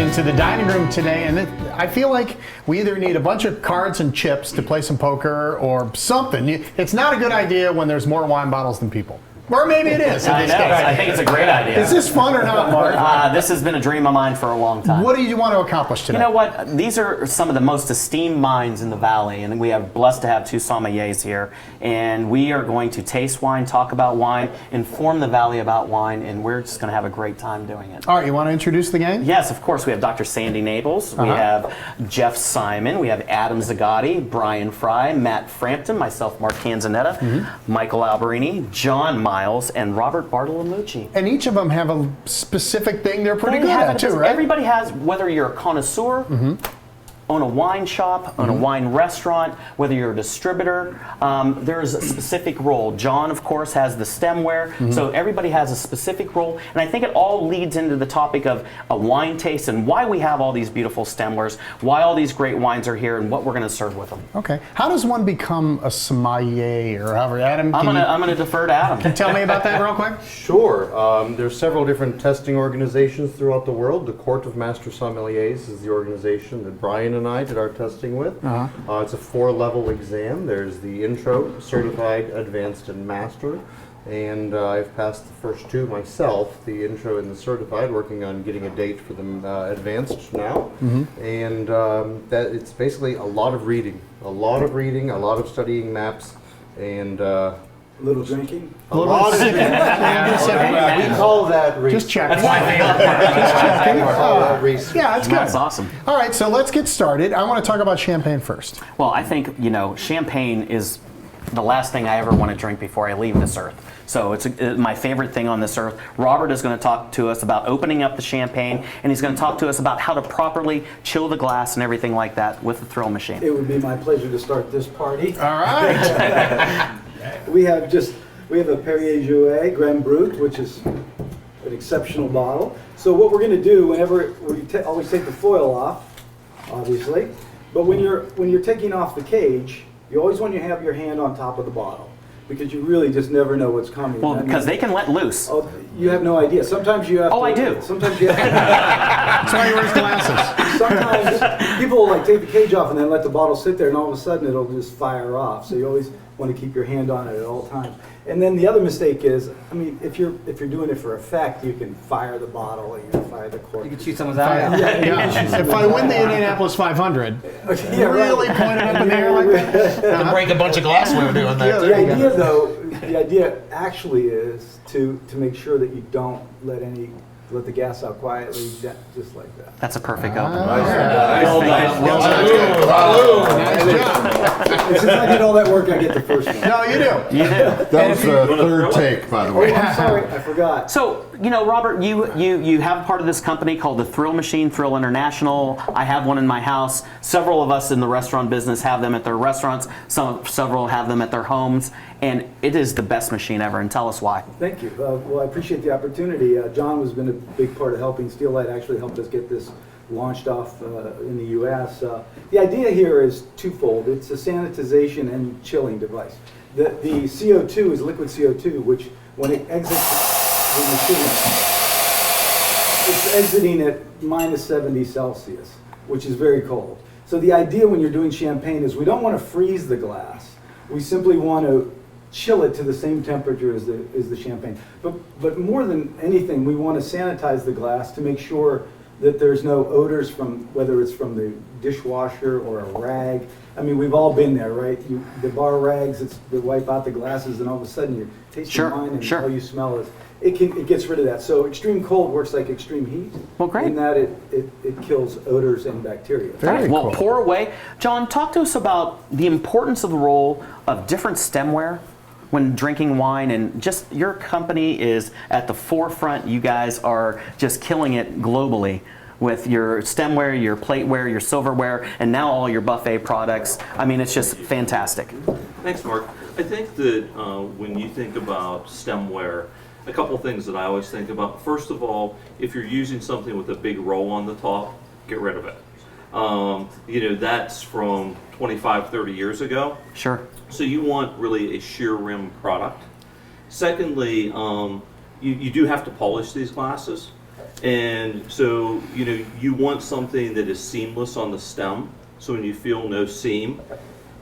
into the dining room today, and I feel like we either need a bunch of cards and chips to play some poker or something. It's not a good idea when there's more wine bottles than people. Or maybe it is. I know. I think it's a great idea. Is this fun or not, Mark? This has been a dream of mine for a long time. What do you want to accomplish today? You know what? These are some of the most esteemed wines in the Valley, and we are blessed to have two sommeliers here. And we are going to taste wine, talk about wine, inform the Valley about wine, and we're just going to have a great time doing it. All right, you want to introduce the gang? Yes, of course. We have Dr. Sandy Naples. We have Jeff Simon. We have Adam Zagatti, Brian Fry, Matt Frampton, myself, Mark Canzonetta, Michael Alberini, John Miles, and Robert Bartolomucci. And each of them have a specific thing they're pretty good at, too, right? Everybody has, whether you're a connoisseur, own a wine shop, own a wine restaurant, whether you're a distributor, there's a specific role. John, of course, has the stemware, so everybody has a specific role, and I think it all leads into the topic of a wine taste and why we have all these beautiful stemwares, why all these great wines are here, and what we're going to serve with them. Okay. How does one become a sommelier, or however? Adam, I'm gonna defer to Adam. Can you tell me about that real quick? Sure. There's several different testing organizations throughout the world. The Court of Master Sommeliers is the organization that Brian and I did our testing with. It's a 4-level exam. There's the Intro, Certified, Advanced, and Master. And I've passed the first two myself, the Intro and the Certified, working on getting a date for the Advanced now. And that it's basically a lot of reading, a lot of studying maps, and a little drinking? a lot of drinking. We call that research. Just checking. That's my favorite part. Just checking. We call that research. Yeah, it's good. That's awesome. All right, so let's get started. I want to talk about champagne first. Well, I think, champagne is the last thing I ever want to drink before I leave this earth. So it's my favorite thing on this earth. Robert is going to talk to us about opening up the champagne, and he's going to talk to us about how to properly chill the glass and everything like that with the thrill machine. It would be my pleasure to start this party. All right. We have a Perrier Jouet Grand Brut, which is an exceptional bottle. So what we're going to do, whenever we always take the foil off, obviously, but when you're taking off the cage, you always want to have your hand on top of the bottle, because you really just never know what's coming. Well, because they can let loose. Oh, you have no idea. Sometimes you have to. I do. Sometimes you have to. That's why he wears glasses. Sometimes people will take the cage off and then let the bottle sit there, and all of a sudden it'll just fire off. So you always want to keep your hand on it at all times. And then the other mistake is, if you're doing it for effect, you can fire the bottle, you can fire the cork. You can shoot someone's eye out. Yeah. If I win the Indianapolis 500, really point it up in the air like that. And break a bunch of glassware doing that. The idea actually is to make sure that you don't let the gas out quietly, just like that. That's a perfect open. And since I did all that work, I get the first one. No, you do. You do. That was the third take, by the Oh, way. I'm sorry, I forgot. So, Robert, you have part of this company called the Thrill Machine, Thrill International. I have one in my house. Several of us in the restaurant business have them at their restaurants. Several have them at their homes. And it is the best machine ever. And tell us why. Thank you. Well, I appreciate the opportunity. John has been a big part of helping. Steel Light actually helped us get this launched off in the U.S. The idea here is twofold. It's a sanitization and chilling device. The CO2 is liquid CO2, which when it exits the machine, it's exiting at minus 70 Celsius, which is very cold. So the idea when you're doing champagne is we don't want to freeze the glass. We simply want to chill it to the same temperature as the champagne. But more than anything, we want to sanitize the glass to make sure that there's no odors from, whether it's from the dishwasher or a rag. I mean, we've all been there, right? The bar rags, they wipe out the glasses, and all of a sudden you're tasting wine, and all you smell is it gets rid of that. So extreme cold works like extreme heat. Well, great. In that it kills odors and bacteria. Very Well, cool. pour away. John, talk to us about the importance of the role of different stemware when drinking wine, and just your company is at the forefront. You guys are just killing it globally with your stemware, your plateware, your silverware, and now all your buffet products. I mean, it's just fantastic. Thanks, Mark. I think that when you think about stemware, a couple things that I always think about. First of all, if you're using something with a big roll on the top, get rid of it. That's from 25, 30 years ago. Sure. So you want really a sheer rim product. Secondly, you do have to polish these glasses. And so, you want something that is seamless on the stem, so when you feel no seam.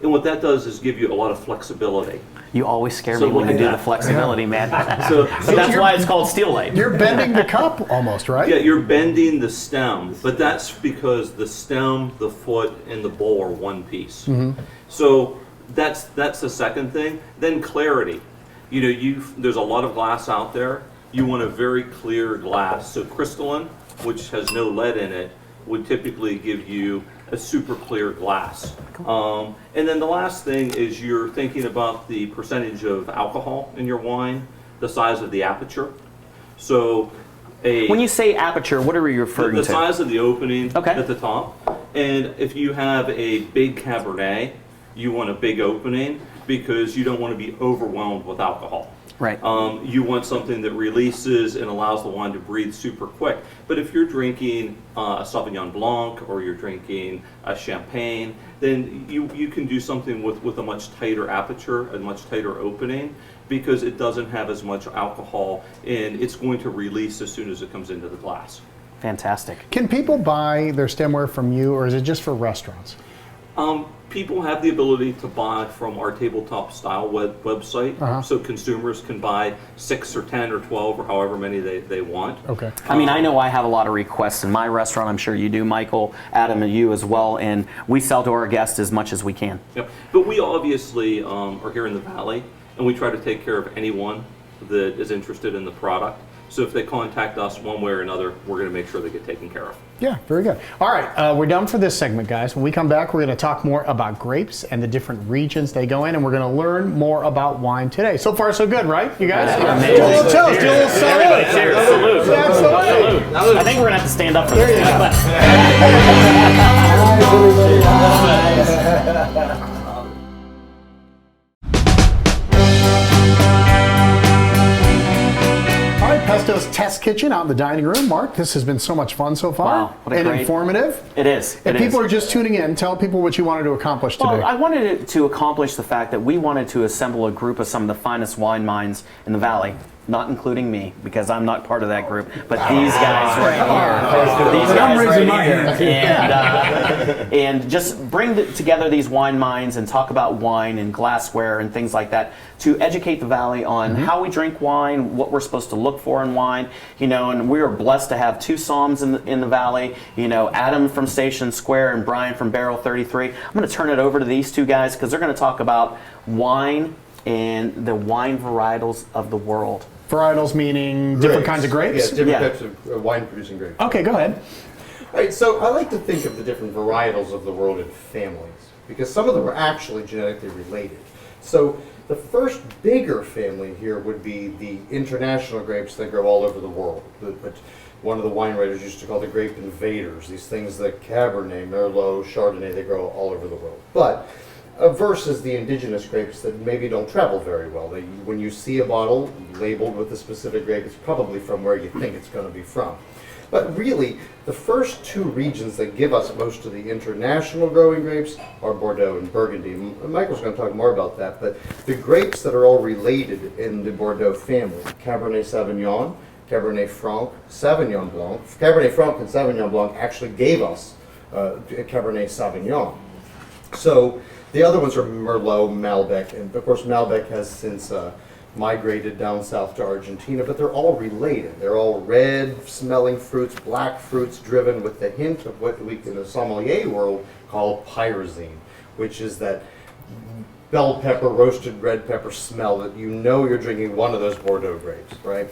And what that does is give you a lot of flexibility. You always scare So me when look you at do that. the flexibility, man. So But that's why it's called steel late. You're bending the cup almost, right? yeah, you're bending the stem, but that's because the stem, the foot, and the bowl are one piece. So that's the second thing. Then clarity. There's a lot of glass out there. You want a very clear glass. So crystalline, which has no lead in it, would typically give you a super clear glass. And then the last thing is you're thinking about the percentage of alcohol in your wine, the size of the aperture. So When you say aperture, what are you referring the to? size of the opening Okay. at the top. And if you have a big Cabernet, you want a big opening because you don't want to be overwhelmed with alcohol. Right. You want something that releases and allows the wine to breathe super quick. But if you're drinking a Sauvignon Blanc or you're drinking a Champagne, then you can do something with a much tighter aperture, a much tighter opening, because it doesn't have as much alcohol and it's going to release as soon as it comes into the glass. Fantastic. Can people buy their stemware from you, or is it just for restaurants? People have the ability to buy from our tabletop style website, so consumers can buy 6 or 10 or 12 or however many they want. Okay. I mean, I know I have a lot of requests in my restaurant. I'm sure you do, Michael, Adam, and you as well. And we sell to our guests as much as we can. Yep. But we obviously are here in the Valley, and we try to take care of anyone that is interested in the product. So if they contact us one way or another, we're going to make sure they get taken care of. Yeah, very good. All right, we're done for this segment, guys. When we come back, we're going to talk more about grapes and the different regions they go in, and we're going to learn more about wine today. So far, so good, right, you guys? Amazing. Do a little toast, do a little salute. Everybody, cheers. Salute. Absolutely. Salute. I think we're going to have to stand up for this. All right, Pesto's Test Kitchen out in the dining room. Mark, this has been so much fun so far. Wow, what a and great- informative. It is. If people are just tuning in, tell people what you wanted to accomplish today. Well, I wanted it to accomplish the fact that we wanted to assemble a group of some of the finest wine minds in the Valley, not including me, because I'm not part of that group, but these guys right here. These guys right here. And just bring together these wine minds and talk about wine and glassware and things like that to educate the Valley on how we drink wine, what we're supposed to look for in wine, and we are blessed to have two Psalms in the Valley, Adam from Station Square and Brian from Barrel 33. I'm going to turn it over to these two guys because they're going to talk about wine and the wine varietals of the world. Varietals meaning different kinds of grapes? Yeah, different Yeah. types of wine-producing grapes. Okay, go ahead. Right, so I like to think of the different varietals of the world in families, because some of them are actually genetically related. So the first bigger family here would be the international grapes that grow all over the world. But one of the wine writers used to call the grape invaders, these things like Cabernet, Merlot, Chardonnay, they grow all over the world. But versus the indigenous grapes that maybe don't travel very well. When you see a bottle labeled with a specific grape, it's probably from where you think it's going to be from. But really, the first two regions that give us most of the international growing grapes are Bordeaux and Burgundy. Michael's going to talk more about that, but the grapes that are all related in the Bordeaux family, Cabernet Sauvignon, Cabernet Franc, Sauvignon Blanc. Cabernet Franc and Sauvignon Blanc actually gave us Cabernet Sauvignon. So the other ones are Merlot, Malbec, and of course Malbec has since migrated down south to Argentina, but they're all related. They're all red-smelling fruits, black fruits, driven with the hint of what we in the sommelier world call pyrazine, which is that bell pepper, roasted red pepper smell that you're drinking one of those Bordeaux grapes, right?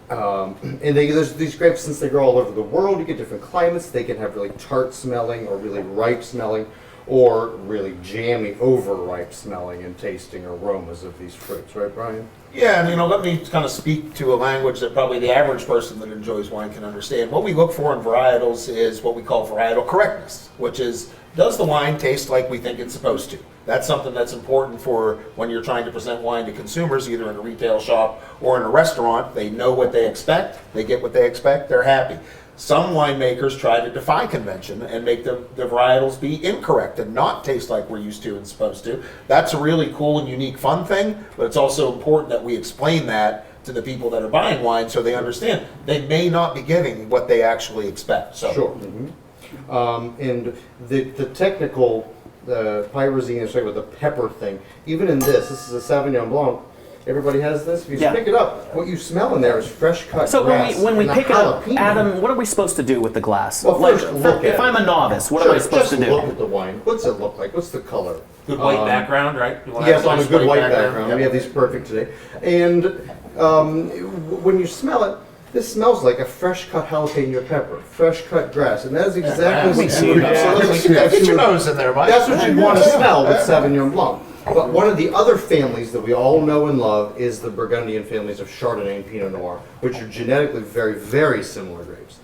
And these grapes, since they grow all over the world, you get different climates. They can have really tart smelling or really ripe smelling, or really jammy, overripe smelling and tasting aromas of these fruits, right, Brian? Yeah, and let me kind of speak to a language that probably the average person that enjoys wine can understand. What we look for in varietals is what we call varietal correctness, which is, does the wine taste like we think it's supposed to? That's something that's important for when you're trying to present wine to consumers, either in a retail shop or in a restaurant. They know what they expect, they get what they expect, they're happy. Some winemakers try to defy convention and make the varietals be incorrect and not taste like we're used to and supposed to. That's a really cool and unique fun thing, but it's also important that we explain that to the people that are buying wine, so they understand they may not be getting what they actually expect. So. Sure. And the technical pyrazine is talking about the pepper thing. Even in this is a Sauvignon Blanc. Everybody has this. If you Yeah. pick it up, what you smell in there is fresh cut So grass. when we and the pick it up, jalapeno. Adam, what are we supposed to do with the glass? Well, Like, first look if at I'm a it. novice, what Sure, am I supposed to just do? look at the wine. What's it look like? What's the color? Good white background, right? You wanna Yes, have on a nice good white background. Yeah. We have these perfect today. And when you smell it, this smells like a fresh cut jalapeno pepper, fresh cut grass, and that is exactly what you would Get your nose in there, Mike. That's what you want to smell with Sauvignon Blanc. But one of the other families that we all know and love is the Burgundian families of Chardonnay and Pinot Noir, which are genetically very, very similar grapes.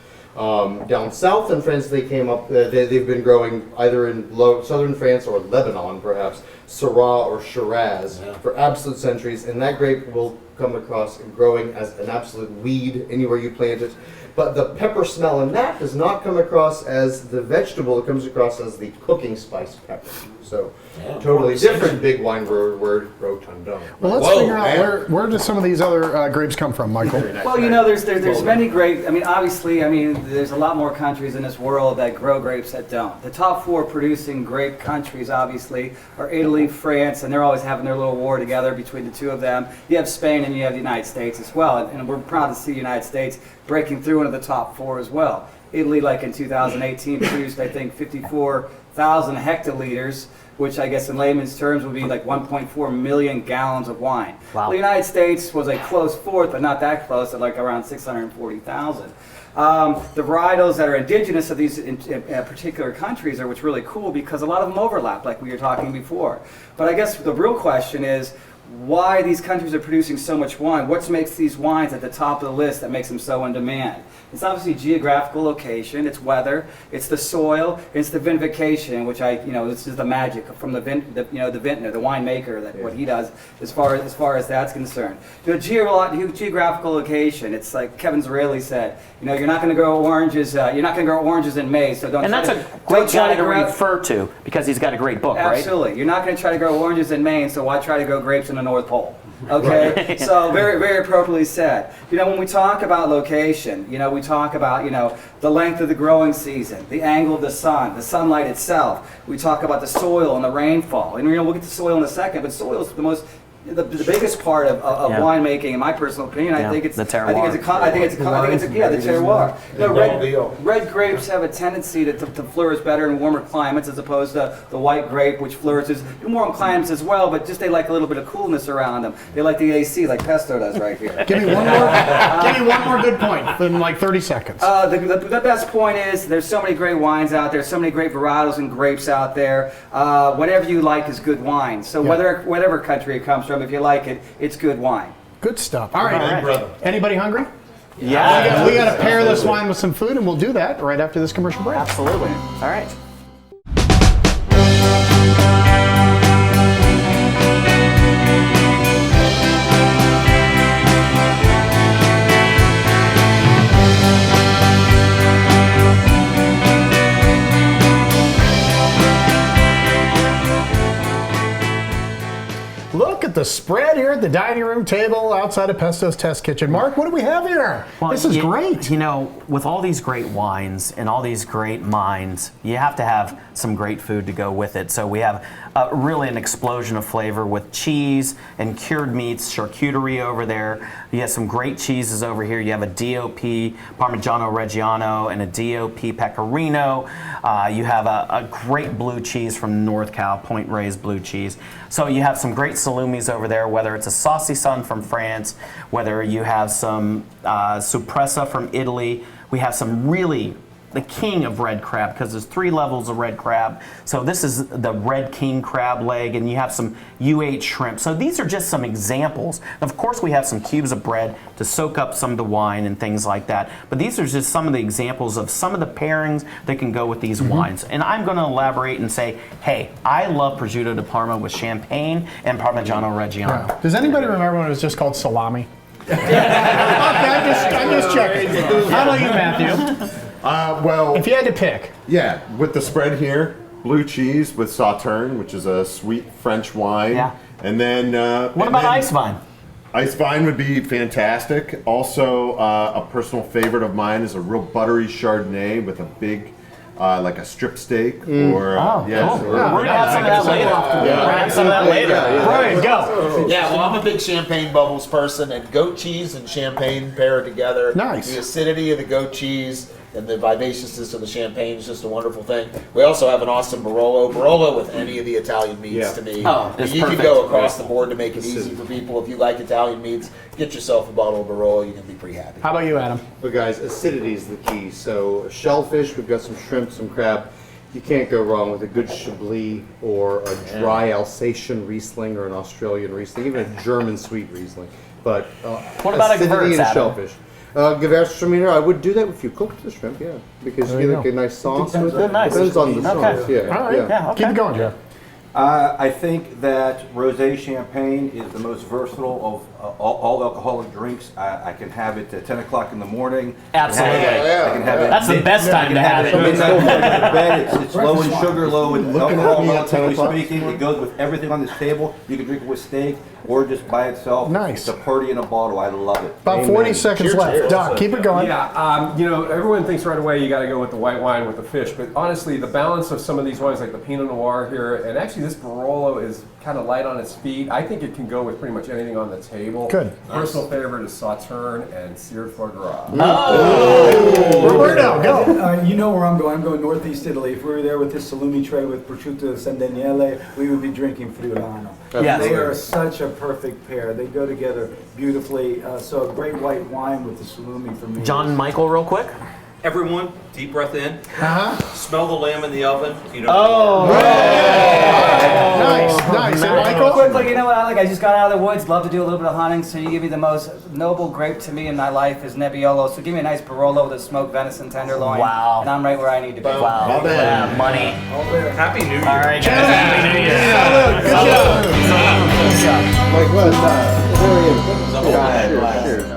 Down south in France, they came up. They've been growing either in southern France or Lebanon, perhaps Syrah or Shiraz for absolute centuries, and that grape will come across growing as an absolute weed anywhere you plant it. But the pepper smell in that does not come across as the vegetable; it comes across as the cooking spice pepper. So, totally different big wine word rotundum. Well, let's Whoa, figure out man. where do some of these other grapes come from, Michael? Well, you know, there's many great. I mean, obviously, there's a lot more countries in this world that grow grapes that don't. The top 4 producing grape countries, obviously, are Italy, France, and they're always having their little war together between the two of them. You have Spain and you have the United States as well, and we're proud to see the United States breaking through into the top 4 as well. Italy, like in 2018, produced, I think, 54,000 hectoliters, which I guess in layman's terms would be like 1.4 million gallons of wine. Wow. The United States was a close fourth, but not that close, at like around 640,000. The varietals that are indigenous of these particular countries are what's really cool because a lot of them overlap, like we were talking before. But I guess the real question is, why these countries are producing so much wine? What makes these wines at the top of the list that makes them so in demand? It's obviously geographical location, it's weather, it's the soil, it's the vinification, which this is the magic from the vintner, the winemaker, that what he does as far as that's concerned. Geographical location, it's like Kevin Zarelli said, you're not going to grow oranges, in May, so don't. And that's a great guy to refer to because he's got a great book, right? Absolutely. You're not going to try to grow oranges in Maine, so why try to grow grapes in the North Pole? Okay, so very, very appropriately said. When we talk about location, we talk about, the length of the growing season, the angle of the sun, the sunlight itself. We talk about the soil and the rainfall. And, we'll get to soil in a second, but soil is the biggest part of winemaking, in my personal opinion. I think it's the terroir. I think it's the terroir. deal. Red grapes have a tendency to flourish better in warmer climates as opposed to the white grape, which flourishes in warm climates as well, but just they like a little bit of coolness around them. They like the AC, like Pesto does right here. Give me one more good point in like 30 seconds. The best point is there's so many great wines out there, so many great varietals and grapes out there. Whatever you like is good wine. So whatever country it comes from, if you like it, it's good wine. Good stuff. All right. Brother. Anybody hungry? Yeah. We got to pair this wine with some food, and we'll do that right after this commercial break. Absolutely. All right. Look at the spread here at the dining room table outside of Pesto's Test Kitchen. Mark, what do we have here? Well, this is great. With all these great wines and all these great minds, you have to have some great food to go with it. So we have really an explosion of flavor with cheese and cured meats, charcuterie over there. You have some great cheeses over here. You have a DOP Parmigiano Reggiano and a DOP Pecorino. You have a great blue cheese from North Cal, Point Reyes blue cheese. So you have some great salumis over there, whether it's a Saucisson from France, whether you have some Sorpresa from Italy. We have some really the king of red crab because there's 3 levels of red crab. So this is the red king crab leg, and you have some U8 shrimp. So these are just some examples. Of course, we have some cubes of bread to soak up some of the wine and things like that. But these are just some of the examples of some of the pairings that can go with these wines. And I'm going to elaborate and say, hey, I love prosciutto di Parma with champagne and Parmigiano Reggiano. Yeah. Does anybody remember when it was just called salami? Okay, I'm just checking. How about you, Matthew? Well, If you had to pick. yeah, with the spread here, blue cheese with Sauterne, which is a sweet French wine. Yeah. And then What about ice vine? Ice Vine would be fantastic. Also, a personal favorite of mine is a real buttery Chardonnay with a big, like a strip steak, or yes, We're gonna have some of that later. We're gonna have some of that later. Brian, go. Yeah, well, I'm a big champagne bubbles person, and goat cheese and champagne pair together. Nice. The acidity of the goat cheese and the vivaciousness of the champagne is just a wonderful thing. We also have an awesome Barolo. Barolo with any of the Italian meats to me. Oh, it's you perfect. can go across the board to make it easy for people. If you like Italian meats, get yourself a bottle of Barolo. You can be pretty happy. How about you, Adam? But guys, acidity is the key. So shellfish, we've got some shrimp, some crab. You can't go wrong with a good Chablis or a dry Alsatian Riesling or an Australian Riesling, even a German sweet Riesling. But What about a acidity Gewürz, and Adam? shellfish. Gewürztraminer, I would do that if you cooked the shrimp, yeah, because you get like a nice sauce with it. Nice. Depends on the Okay. sauce, yeah. All right. Yeah, okay. Keep it going, Jeff. I think that rosé champagne is the most versatile of all alcoholic drinks. I can have it at 10 o'clock in the morning. Absolutely. I can have it. That's the best time to have it. Midnight before I go to bed. It's low in sugar, low in Looking at alcohol, me at 10 relatively o'clock. speaking. It goes with everything on this table. You can drink it with steak or just by itself. Nice. It's a party in a bottle. I love it. About 40 seconds left. Doc, keep it going. Yeah, everyone thinks right away you got to go with the white wine with the fish, but honestly, the balance of some of these wines, like the Pinot Noir here, and actually this Barolo is kind of light on its feet. I think it can go with pretty much anything on the table. Good. Personal favorite is Sauterne and seared foie gras. Roberto, go. You know where I'm going. I'm going northeast Italy. If we were there with this salumi tray with prosciutto Sandaniele, we would be drinking Friulano. Yes. They are such a perfect pair. They go together beautifully. So a great white wine with the salumi for me. John and Michael, real quick. Everyone, deep breath in. Uh-huh. Smell the lamb in the oven. You know. Oh, Nice. And Michael? Quickly, you know what I like? I just got out of the woods, love to do a little bit of hunting, so you give me the most noble grape to me in my life is Nebbiolo. So give me a nice Barolo with a smoked venison tenderloin. Wow. And I'm right where I need to be. wow. Not bad. Yeah, money. Happy New Year. All right, guys. Happy New Year. Good job. Like what? Cheers.